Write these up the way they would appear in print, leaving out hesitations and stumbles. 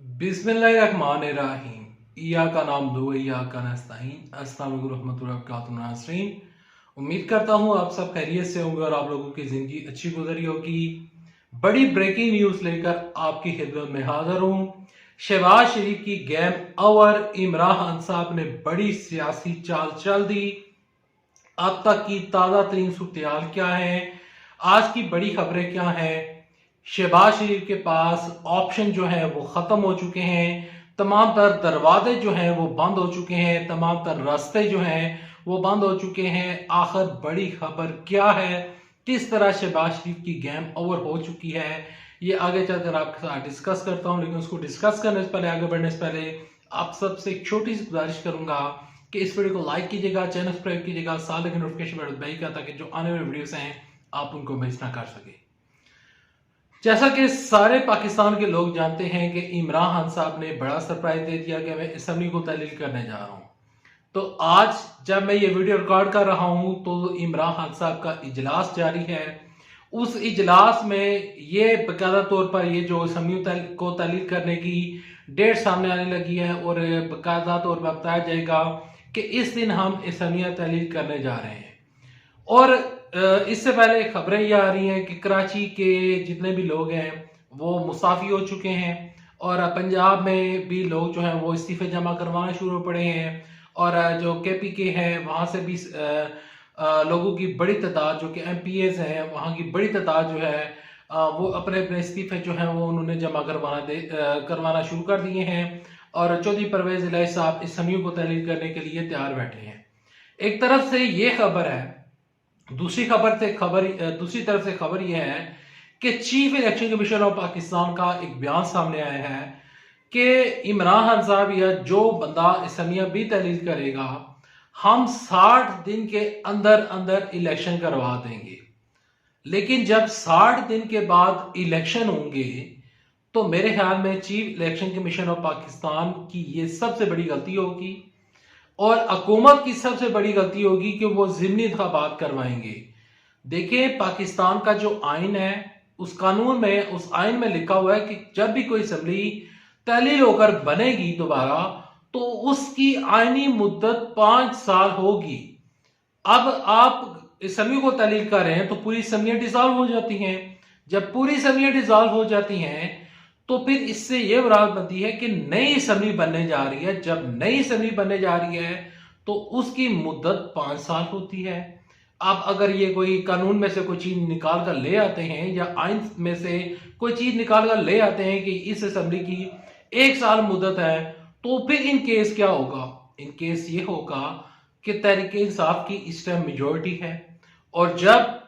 बिस्मिल्लाहिर्रहमानिर्रहीम। इय्याका नअबुदु व इय्याका नस्तईन। अस्सलाम वालेकुम रहमतुल्लाहि व बरकातुहू नाज़रीन। उम्मीद करता हूँ आप सब खैरियत से होंगे और आप लोगों की जिंदगी अच्छी गुजरी होगी। बड़ी ब्रेकिंग न्यूज लेकर आपकी खिदमत में हाजिर हूँ। शहबाज शरीफ की गेम ओवर। इमरान खान साहब ने बड़ी सियासी चाल चल दी। अब तक की ताज़ा तरीन सूरत क्या है, आज की बड़ी खबरें क्या हैं। शहबाज शरीफ के पास ऑप्शन जो है वो खत्म हो चुके हैं। तमाम तर दरवाजे जो हैं वो बंद हो चुके हैं। तमाम तर रास्ते जो हैं वो बंद हो चुके हैं। आखिर बड़ी खबर क्या है, किस तरह शहबाज शरीफ की गेम ओवर हो चुकी है, ये आगे चलकर आपके साथ डिस्कस करता हूं। लेकिन उसको डिस्कस करने से पहले, आगे बढ़ने से पहले आप सबसे एक छोटी सी गुजारिश करूंगा कि इस वीडियो को लाइक कीजिएगा, चैनल सब्सक्राइब कीजिएगा, साथ ही नोटिफिकेशन बेल दबाइएगा ताकि जो आने वाले वीडियोस हैं आप उनको मिस ना कर सके। जैसा कि सारे पाकिस्तान के लोग जानते हैं कि इमरान खान साहब ने बड़ा सरप्राइज दे दिया कि मैं असेंबली को तहलील करने जा रहा हूं। तो आज जब मैं ये वीडियो रिकॉर्ड कर रहा हूं तो इमरान खान साहब का इजलास जारी है। उस इजलास में ये बाकायदा तौर पर ये जो असेंबली को तहलील करने की डेट सामने आने लगी है और बाकायदा तौर पर बताया जाएगा कि इस दिन हम असेंबली तहलील करने जा रहे हैं। और इससे पहले खबरें ये आ रही हैं कि कराची के जितने भी लोग हैं वो मुसाफी हो चुके हैं और पंजाब में भी लोग जो हैं वो इस्तीफे जमा करवाना शुरू हो पड़े हैं। और जो KPK है वहाँ से भी लोगों की बड़ी तादाद, जो कि MPAs हैं वहाँ की बड़ी तादाद जो है वो अपने अपने इस्तीफे जो हैं वो उन्होंने जमा करवाना शुरू कर दिए हैं। और चौधरी परवेज इलाही साहब इस असेंबली को तहलील करने के लिए तैयार बैठे हैं। एक तरफ से ये खबर है, दूसरी तरफ से खबर यह है कि chief election commission of Pakistan का एक बयान सामने आया है कि इमरान खान साहब या जो बंदा असेंबली भी तहलील करेगा, हम 60 दिन के अंदर अंदर इलेक्शन करवा देंगे। लेकिन जब 60 दिन के बाद इलेक्शन होंगे तो मेरे ख्याल में chief election commission of Pakistan की ये सबसे बड़ी गलती होगी और हुकूमत की सबसे बड़ी गलती होगी कि वो ज़िमनी इंतखाबात करवाएंगे। देखिए, पाकिस्तान का जो आइन है उस आइन में लिखा हुआ है कि जब भी कोई असेंबली तहलील होकर बनेगी दोबारा तो उसकी आइनी मुद्दत 5 साल होगी। अब आप असेंबली को तहलील कर रहे हैं तो पूरी असेंबलियां डिसॉल्व हो जाती हैं। जब पूरी असेंबलियां डिसॉल्व हो जाती हैं तो फिर इससे यह मुराद बनती है कि नई असेंबली बनने जा रही है। जब नई असेंबली बनने जा रही है तो उसकी मुद्दत 5 साल होती है। अब अगर ये कोई कानून में से कोई चीज निकाल कर ले आते हैं या आइन में से कोई चीज निकाल कर ले आते हैं कि इस असेंबली की 1 साल मुद्दत है, तो फिर इन केस क्या होगा? इन केस ये होगा कि तहरीक इंसाफ की इस टाइम मेजोरिटी है और जब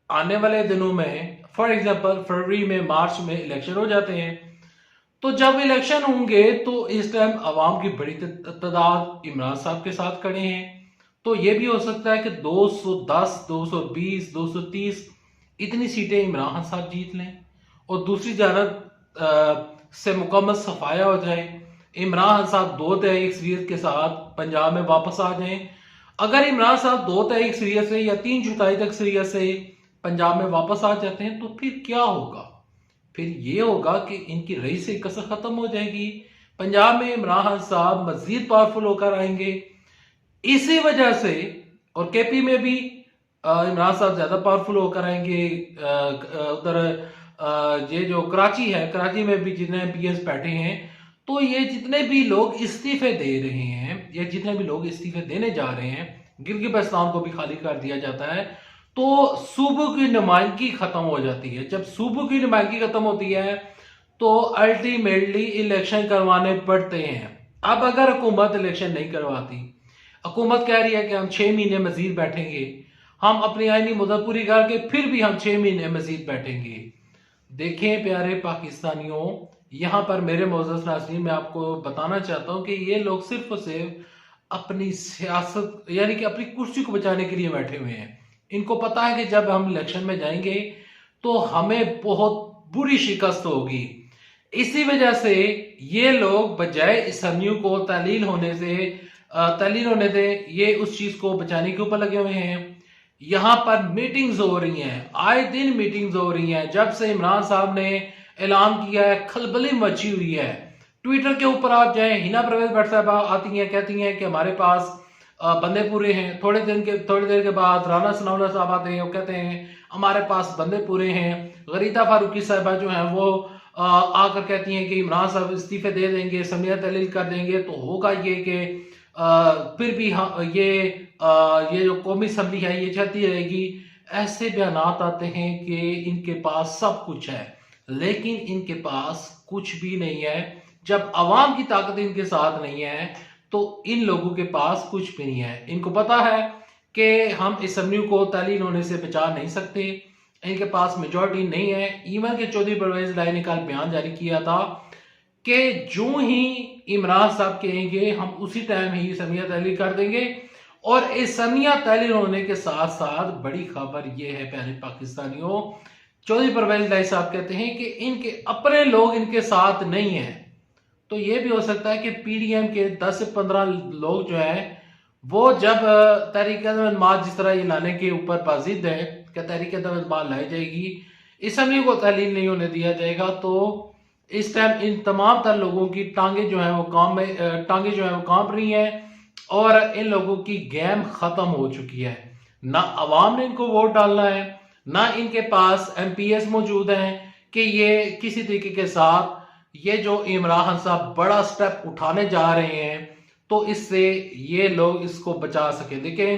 आने वाले दिनों में फॉर एग्जाम्पल फरवरी में, मार्च में इलेक्शन हो जाते हैं, तो जब इलेक्शन होंगे तो इस टाइम अवाम की बड़ी तादाद इमरान साहब के साथ खड़े हैं। तो ये भी हो सकता है कि 210, 220, 230 इतनी सीटें इमरान खान साहब जीत लें और दूसरी जानब से मुकम्मल सफाया हो जाए। इमरान खान साहब 2 तिहाई अक्सरियत के साथ पंजाब में वापस आ जाएं। अगर इमरान साहब 2 तिहाई अक्सरियत से या 3/4 अक्सरियत से पंजाब में वापस आ जाते हैं तो फिर क्या होगा? फिर ये होगा कि इनकी रईसी कसर खत्म हो जाएगी। पंजाब में इमरान खान साहब मजीद पावरफुल होकर आएंगे। इसी वजह से और KP में भी इमरान साहब ज्यादा पावरफुल होकर आएंगे। उधर ये जो कराची है, कराची में भी जितने MPs बैठे हैं, तो ये जितने भी लोग इस्तीफे दे रहे हैं या जितने भी लोग इस्तीफे देने जा रहे हैं, गिलगित-बल्तिस्तान को भी खाली कर दिया जाता है तो सूबों की नुमाइंदगी खत्म हो जाती है। जब सूबों की नुमाइंदगी खत्म होती है तो अल्टीमेटली इलेक्शन करवाने पड़ते हैं। अब अगर हुकूमत इलेक्शन नहीं करवाती, हुकूमत कह रही है कि हम 6 महीने मजीद बैठेंगे, हम अपनी आईनी मुद्दत पूरी करके फिर भी हम 6 महीने मजीद बैठेंगे। देखें प्यारे पाकिस्तानियों, यहाँ पर मेरे मोअज़्ज़ज़ नाज़रीन, मैं आपको बताना चाहता हूँ कि ये लोग सिर्फ और सिर्फ अपनी सियासत यानी कि अपनी कुर्सी को बचाने के लिए बैठे हुए हैं। इनको पता है कि जब हम इलेक्शन में जाएंगे तो हमें बहुत बुरी शिकस्त होगी। इसी वजह से ये लोग बजाय असेंबली को तहलील होने से ये उस चीज को बचाने के ऊपर लगे हुए हैं। यहाँ पर मीटिंग्स हो रही हैं, आए दिन मीटिंग्स हो रही हैं। जब से इमरान साहब ने ऐलान किया है, खलबली मची हुई है। ट्विटर के ऊपर आप जाएं, हिना परवेज भट्ट साहब आती हैं, कहती हैं कि हमारे पास बंदे पूरे हैं। थोड़ी देर के बाद राना सनाउल्लाह साहब आते हैं, वो कहते हैं हमारे पास बंदे पूरे हैं। गरीदा फारूकी साहबा जो है वो आकर कहती हैं कि इमरान साहब इस्तीफे दे देंगे, समिया तहलील कर देंगे तो होगा ये कि फिर भी हाँ ये जो कौमी असम्बली है ये चलती रहेगी। ऐसे बयान आते हैं कि इनके पास सब कुछ है, लेकिन इनके पास कुछ भी नहीं है। जब अवाम की ताकत इनके साथ नहीं है तो इन लोगों के पास कुछ भी नहीं है। इनको पता है कि हम असम्बली को तहलील होने से बचा नहीं सकते, इनके पास मेजॉरिटी नहीं है। इवन के चौधरी परवेज लाई ने कल बयान जारी किया था कि जो ही इमरान साहब कहेंगे हम उसी टाइम ही असम्बलियां तहलील कर देंगे। और असम्बलियां तहलील होने के साथ साथ बड़ी खबर यह है प्यारे पाकिस्तानियों, चौधरी परवेज लाई साहब कहते हैं कि इनके अपने लोग इनके साथ नहीं है। तो ये भी हो सकता है कि पीडीएम के 10 से 15 लोग जो है वो जब तहरीक-ए-इंसाफ जिस तरह ये लाने के ऊपर बाजिद है कि तहरीक-ए-इंसाफ लाई जाएगी, असम्बली को तहलील नहीं होने दिया जाएगा, तो इस टाइम इन तमाम तर लोगों की टांगे जो है वो कांप रही हैं और इन लोगों की गेम खत्म हो चुकी है। ना अवाम ने इनको वोट डालना है, ना इनके पास एमपीएस मौजूद हैं कि ये किसी तरीके के साथ ये जो इमरान साहब बड़ा स्टेप उठाने जा रहे हैं तो इससे ये लोग इसको बचा सके। देखें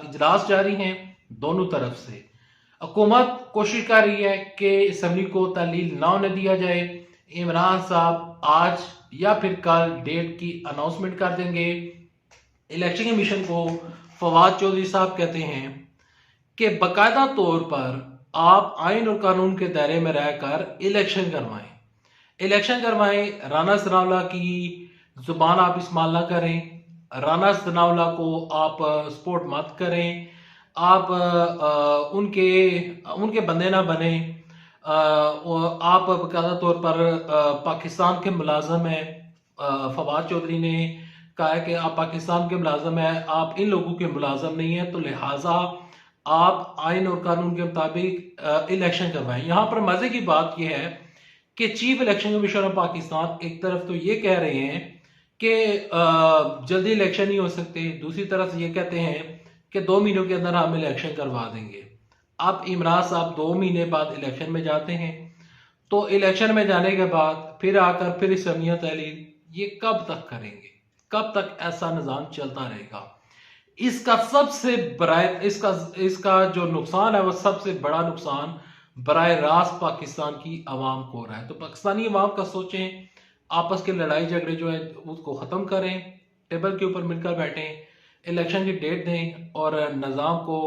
इजलास जारी हैं दोनों तरफ से, हुकूमत कोशिश कर रही है कि असम्बली को तहलील ना होने दिया जाए। इमरान साहब आज या फिर कल डेट की अनाउंसमेंट कर देंगे। इलेक्शन कमीशन को फवाद चौधरी साहब कहते हैं कि बाकायदा तौर पर आप आइन और कानून के दायरे में रहकर इलेक्शन करवाएं। राना सनाउल्लाह की जुबान आप इस्तेमाल ना करें, राना सनाउल्लाह को आप सपोर्ट मत करें, आप उनके बंदे ना बने। आप बाकायदा तौर पर पाकिस्तान के मुलाजम हैं। फवाद चौधरी ने कहा है कि आप पाकिस्तान के मुलाजम हैं, आप इन लोगों के मुलाजम नहीं हैं, तो लिहाजा आप आइन और कानून के मुताबिक इलेक्शन करवाएं। यहाँ पर मजे की बात यह है कि chief election commissioner of Pakistan एक तरफ तो ये कह रहे हैं कि जल्दी इलेक्शन नहीं हो सकते, दूसरी तरफ ये कहते हैं कि 2 महीनों के अंदर हम इलेक्शन करवा देंगे। अब इमरान साहब 2 महीने बाद इलेक्शन में जाते हैं, तो इलेक्शन में जाने के बाद फिर आकर फिर असम्बलियां तहलील, ये कब तक करेंगे? कब तक ऐसा निज़ाम चलता रहेगा? इसका सबसे बड़ा इसका जो नुकसान है वो सबसे बड़ा नुकसान बराह रास्त पाकिस्तान की आवाम को हो रहा है। तो पाकिस्तानी आवाम का सोचें, आपस के लड़ाई झगड़े जो है उसको ख़त्म करें, टेबल के ऊपर मिलकर बैठें, इलेक्शन की डेट दें और निज़ाम को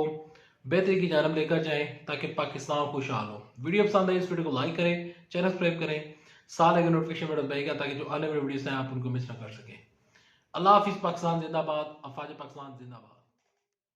बेहतरी की जानब लेकर जाएं ताकि पाकिस्तान खुशहाल हो। वीडियो पसंद आई इस वीडियो को लाइक करें, चैनल सब्सक्राइब करें, साथ लगे नोटिफिकेशन बटन दबाइएगा ताकि जो आने वाली वीडियोस हैं आप उनको मिस ना कर सकें। अल्लाह हाफिज़। पाकिस्तान जिंदाबाद, अफवाज पाकिस्तान जिंदाबाद।